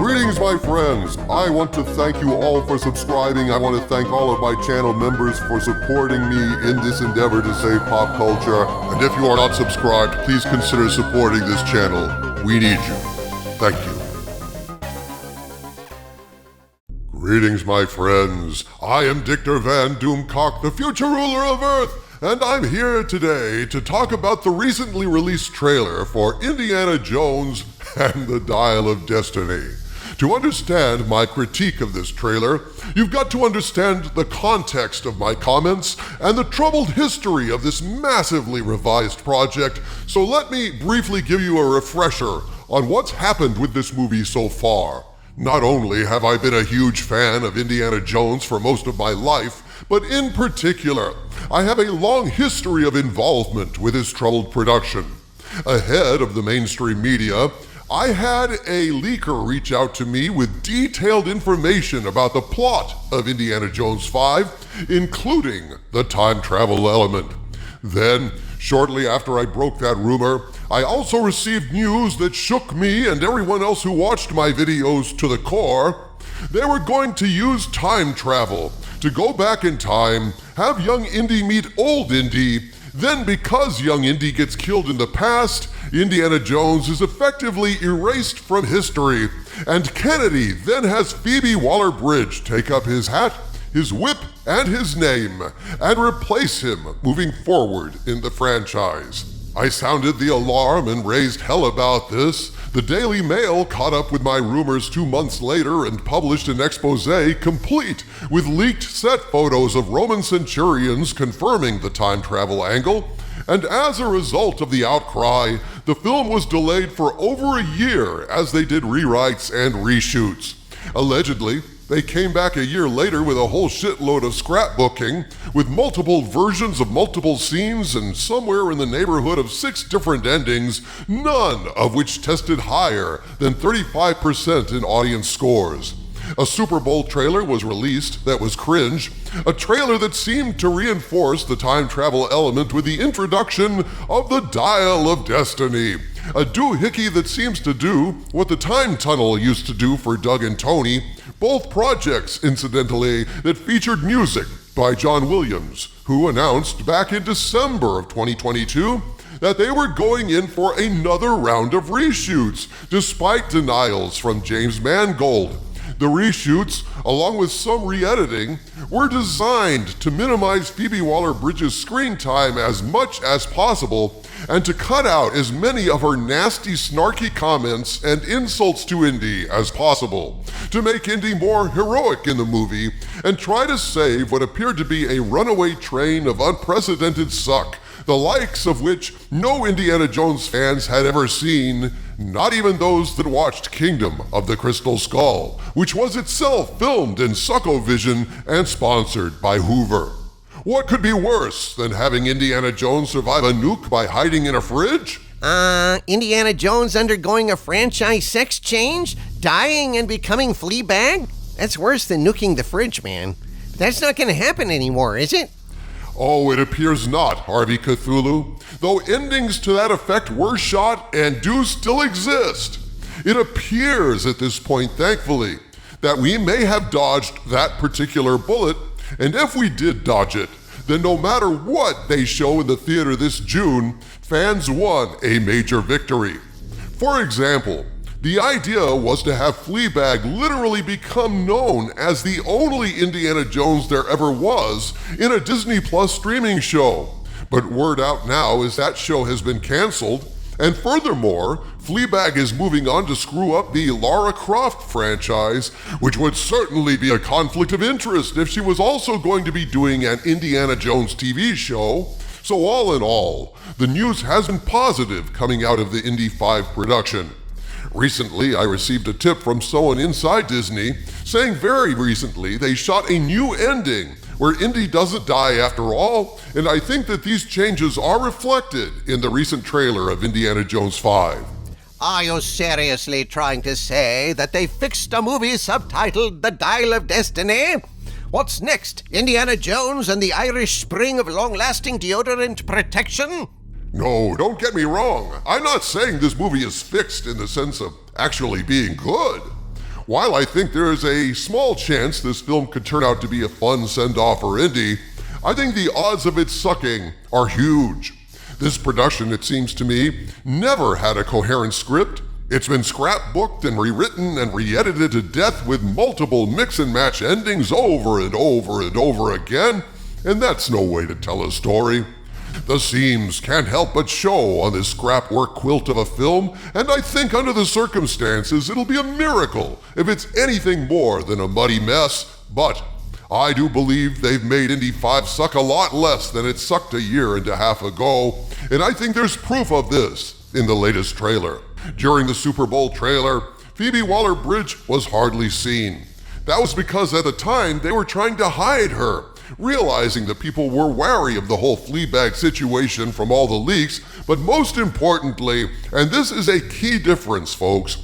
Greetings, my friends. I want to thank you all for subscribing. I want to thank all of my channel members for supporting me in this endeavor to save pop culture. And if you are not subscribed, please consider supporting this channel. We need you. Thank you. Greetings, my friends. I am Dictor Van Doomcock, the future ruler of Earth, and I'm here today to talk about the recently released trailer for Indiana Jones and the Dial of Destiny. To understand my critique of this trailer, you've got to understand the context of my comments and the troubled history of this massively revised project, so let me briefly give you a refresher on what's happened with this movie so far. Not only have I been a huge fan of Indiana Jones for most of my life, but in particular, I have a long history of involvement with his troubled production. Ahead of the mainstream media, I had a leaker reach out to me with detailed information about the plot of Indiana Jones 5, including the time travel element. Then, shortly after I broke that rumor, I also received news that shook me and everyone else who watched my videos to the core. They were going to use time travel to go back in time, have young Indy meet old Indy, then because young Indy gets killed in the past, Indiana Jones is effectively erased from history, and Kennedy then has Phoebe Waller-Bridge take up his hat, his whip, and his name, and replace him moving forward in the franchise. I sounded the alarm and raised hell about this. The Daily Mail caught up with my rumors 2 months later and published an expose complete with leaked set photos of Roman centurions confirming the time travel angle. And as a result of the outcry, the film was delayed for over a year as they did rewrites and reshoots. Allegedly, they came back a year later with a whole shitload of scrapbooking, with multiple versions of multiple scenes and somewhere in the neighborhood of 6 different endings, none of which tested higher than 35% in audience scores. A Superbowl trailer was released that was cringe, a trailer that seemed to reinforce the time travel element with the introduction of the Dial of Destiny, a doohickey that seems to do what the time tunnel used to do for Doug and Tony, both projects, incidentally, that featured music by John Williams, who announced back in December of 2022 that they were going in for another round of reshoots, despite denials from James Mangold. The reshoots, along with some re-editing, were designed to minimize Phoebe Waller-Bridge's screen time as much as possible and to cut out as many of her nasty, snarky comments and insults to Indy as possible, to make Indy more heroic in the movie and try to save what appeared to be a runaway train of unprecedented suck, the likes of which no Indiana Jones fans had ever seen, not even those that watched Kingdom of the Crystal Skull, which was itself filmed in Succovision and sponsored by Hoover. What could be worse than having Indiana Jones survive a nuke by hiding in a fridge? Indiana Jones undergoing a franchise sex change? Dying and becoming Fleabag? That's worse than nuking the fridge, man. That's not gonna happen anymore, is it? Oh, it appears not, Harvey Cthulhu, though endings to that effect were shot and do still exist. It appears at this point, thankfully, that we may have dodged that particular bullet, and if we did dodge it, then no matter what they show in the theater this June, fans won a major victory. For example, the idea was to have Fleabag literally become known as the only Indiana Jones there ever was in a Disney Plus streaming show. But word out now is that show has been canceled, and furthermore, Fleabag is moving on to screw up the Lara Croft franchise, which would certainly be a conflict of interest if she was also going to be doing an Indiana Jones TV show. So all in all, the news has been positive coming out of the Indy 5 production. Recently, I received a tip from someone inside Disney saying very recently they shot a new ending where Indy doesn't die after all, and I think that these changes are reflected in the recent trailer of Indiana Jones 5. Are you seriously trying to say that they fixed a movie subtitled The Dial of Destiny? What's next? Indiana Jones and the Irish Spring of long-lasting deodorant protection? No, don't get me wrong. I'm not saying this movie is fixed in the sense of actually being good. While I think there is a small chance this film could turn out to be a fun send-off for Indy, I think the odds of it sucking are huge. This production, it seems to me, never had a coherent script. It's been scrapbooked and rewritten and re-edited to death with multiple mix-and-match endings over and over and over again, and that's no way to tell a story. The seams can't help but show on this scrapwork quilt of a film, and I think under the circumstances it'll be a miracle if it's anything more than a muddy mess, but I do believe they've made Indy 5 suck a lot less than it sucked a year and a half ago, and I think there's proof of this in the latest trailer. During the Super Bowl trailer, Phoebe Waller-Bridge was hardly seen. That was because at the time they were trying to hide her, realizing that people were wary of the whole Fleabag situation from all the leaks, but most importantly, and this is a key difference, folks,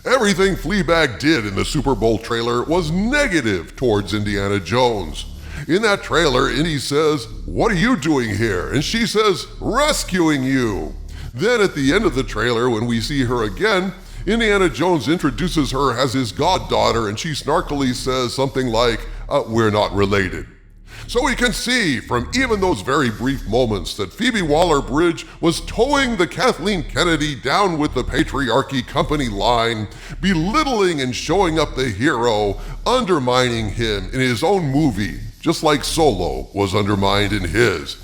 everything Fleabag did in the Super Bowl trailer was negative towards Indiana Jones. In that trailer, Indy says, "What are you doing here?" And she says, "Rescuing you." Then at the end of the trailer, when we see her again, Indiana Jones introduces her as his goddaughter, and she snarkily says something like, "We're not related." So we can see from even those very brief moments that Phoebe Waller-Bridge was towing the Kathleen Kennedy down with the patriarchy company line, belittling and showing up the hero, undermining him in his own movie, just like Solo was undermined in his.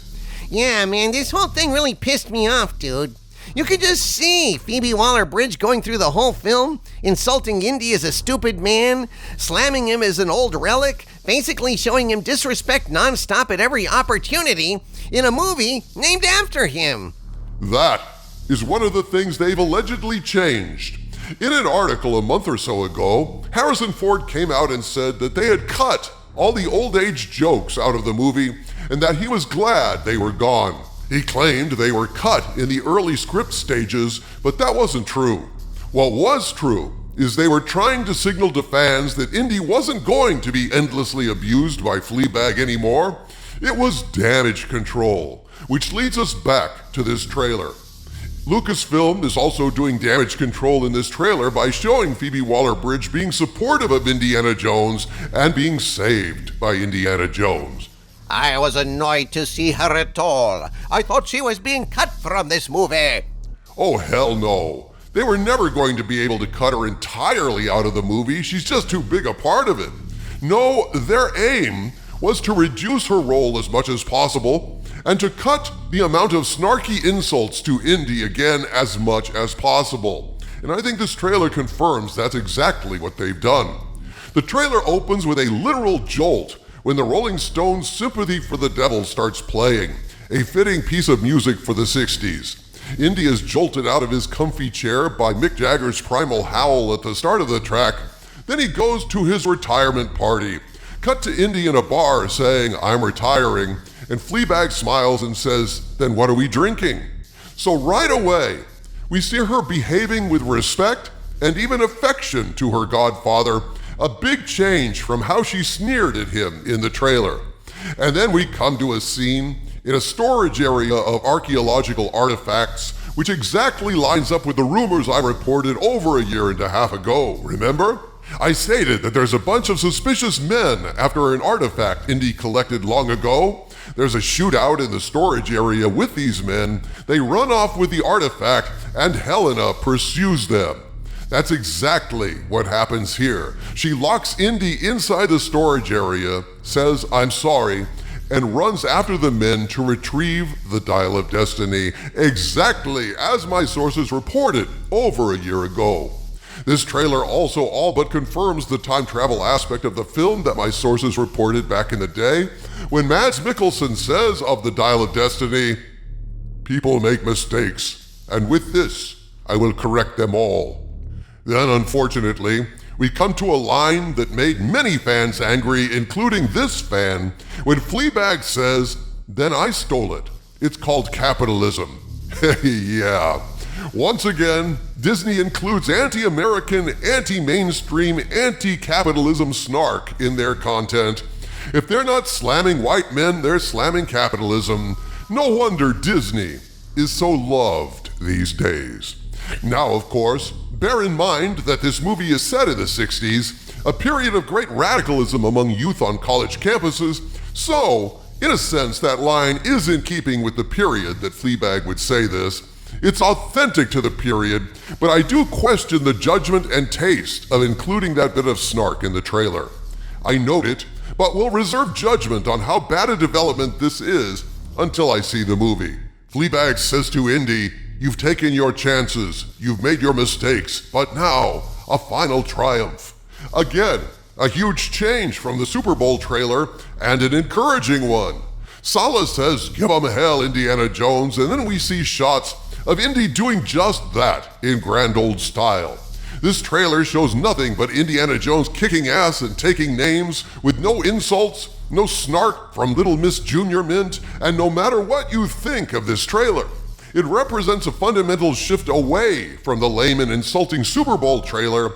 Yeah, man, this whole thing really pissed me off, dude. You could just see Phoebe Waller-Bridge going through the whole film, insulting Indy as a stupid man, slamming him as an old relic, basically showing him disrespect nonstop at every opportunity in a movie named after him. That is one of the things they've allegedly changed. In an article a month or so ago, Harrison Ford came out and said that they had cut all the old age jokes out of the movie and that he was glad they were gone. He claimed they were cut in the early script stages, but that wasn't true. What was true is they were trying to signal to fans that Indy wasn't going to be endlessly abused by Fleabag anymore. It was damage control, which leads us back to this trailer. Lucasfilm is also doing damage control in this trailer by showing Phoebe Waller-Bridge being supportive of Indiana Jones and being saved by Indiana Jones. I was annoyed to see her at all. I thought she was being cut from this movie. Oh, hell no. They were never going to be able to cut her entirely out of the movie. She's just too big a part of it. No, their aim was to reduce her role as much as possible and to cut the amount of snarky insults to Indy again as much as possible. And I think this trailer confirms that's exactly what they've done. The trailer opens with a literal jolt when the Rolling Stones' Sympathy for the Devil starts playing, a fitting piece of music for the 60s. Indy is jolted out of his comfy chair by Mick Jagger's primal howl at the start of the track. Then he goes to his retirement party. Cut to Indy in a bar saying, "I'm retiring," and Fleabag smiles and says, "Then what are we drinking?" So right away, we see her behaving with respect and even affection to her godfather, a big change from how she sneered at him in the trailer. And then we come to a scene in a storage area of archaeological artifacts, which exactly lines up with the rumors I reported over a year and a half ago, remember? I stated that there's a bunch of suspicious men after an artifact Indy collected long ago. There's a shootout in the storage area with these men. They run off with the artifact, and Helena pursues them. That's exactly what happens here. She locks Indy inside the storage area, says, "I'm sorry," and runs after the men to retrieve the Dial of Destiny, exactly as my sources reported over a year ago. This trailer also all but confirms the time travel aspect of the film that my sources reported back in the day, when Mads Mikkelsen says of the Dial of Destiny, "People make mistakes, and with this, I will correct them all." Then, unfortunately, we come to a line that made many fans angry, including this fan, when Fleabag says, "Then I stole it. It's called capitalism." Yeah. Once again, Disney includes anti-American, anti-mainstream, anti-capitalism snark in their content. If they're not slamming white men, they're slamming capitalism. No wonder Disney is so loved these days. Now, of course, bear in mind that this movie is set in the 60s, a period of great radicalism among youth on college campuses, so, in a sense, that line is in keeping with the period that Fleabag would say this. It's authentic to the period, but I do question the judgment and taste of including that bit of snark in the trailer. I note it, but will reserve judgment on how bad a development this is until I see the movie. Fleabag says to Indy, "You've taken your chances, you've made your mistakes, but now, a final triumph." Again, a huge change from the Superbowl trailer, and an encouraging one. Sallah says, "Give 'em hell, Indiana Jones," and then we see shots of Indy doing just that in grand old style. This trailer shows nothing but Indiana Jones kicking ass and taking names, with no insults, no snark from Little Miss Junior Mint, and no matter what you think of this trailer, it represents a fundamental shift away from the lame and insulting Super Bowl trailer,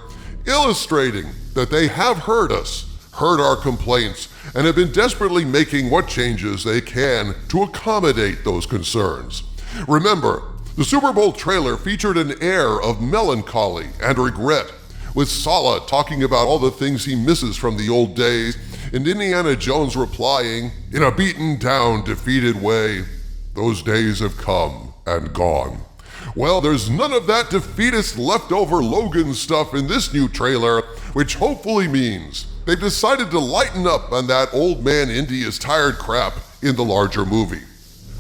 illustrating that they have heard us, heard our complaints, and have been desperately making what changes they can to accommodate those concerns. Remember, the Super Bowl trailer featured an air of melancholy and regret, with Sallah talking about all the things he misses from the old days, and Indiana Jones replying, in a beaten down, defeated way, "Those days have come and gone." Well, there's none of that defeatist leftover Logan stuff in this new trailer, which hopefully means they've decided to lighten up on that old man Indy is tired crap in the larger movie.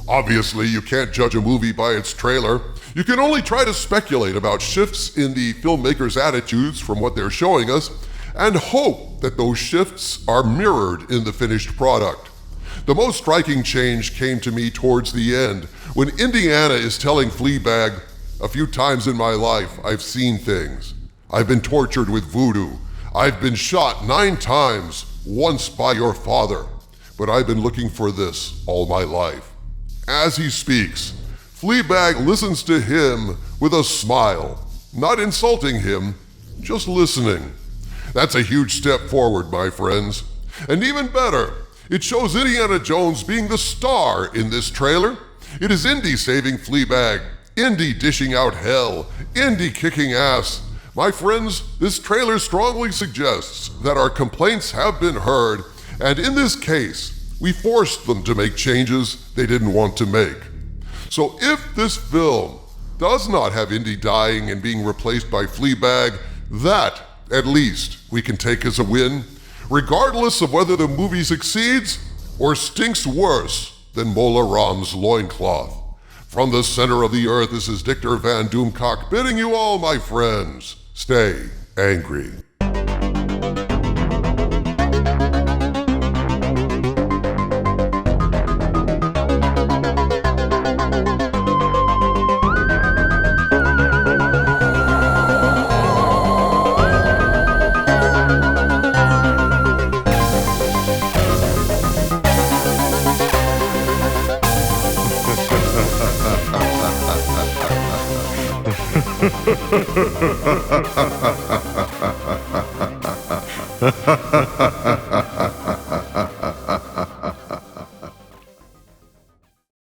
Obviously, you can't judge a movie by its trailer. You can only try to speculate about shifts in the filmmakers' attitudes from what they're showing us, and hope that those shifts are mirrored in the finished product. The most striking change came to me towards the end, when Indiana is telling Fleabag, "A few times in my life, I've seen things. I've been tortured with voodoo. I've been shot 9 times, once by your father. But I've been looking for this all my life." As he speaks, Fleabag listens to him with a smile, not insulting him, just listening. That's a huge step forward, my friends. And even better, it shows Indiana Jones being the star in this trailer. It is Indy saving Fleabag, Indy dishing out hell, Indy kicking ass. My friends, this trailer strongly suggests that our complaints have been heard, and in this case, we forced them to make changes they didn't want to make. So if this film does not have Indy dying and being replaced by Fleabag, that, at least, we can take as a win, regardless of whether the movie succeeds or stinks worse than Mola Ram's loincloth. From the center of the earth, this is Dictor Van Doomcock bidding you all, my friends, stay angry. Ha ha ha ha ha ha.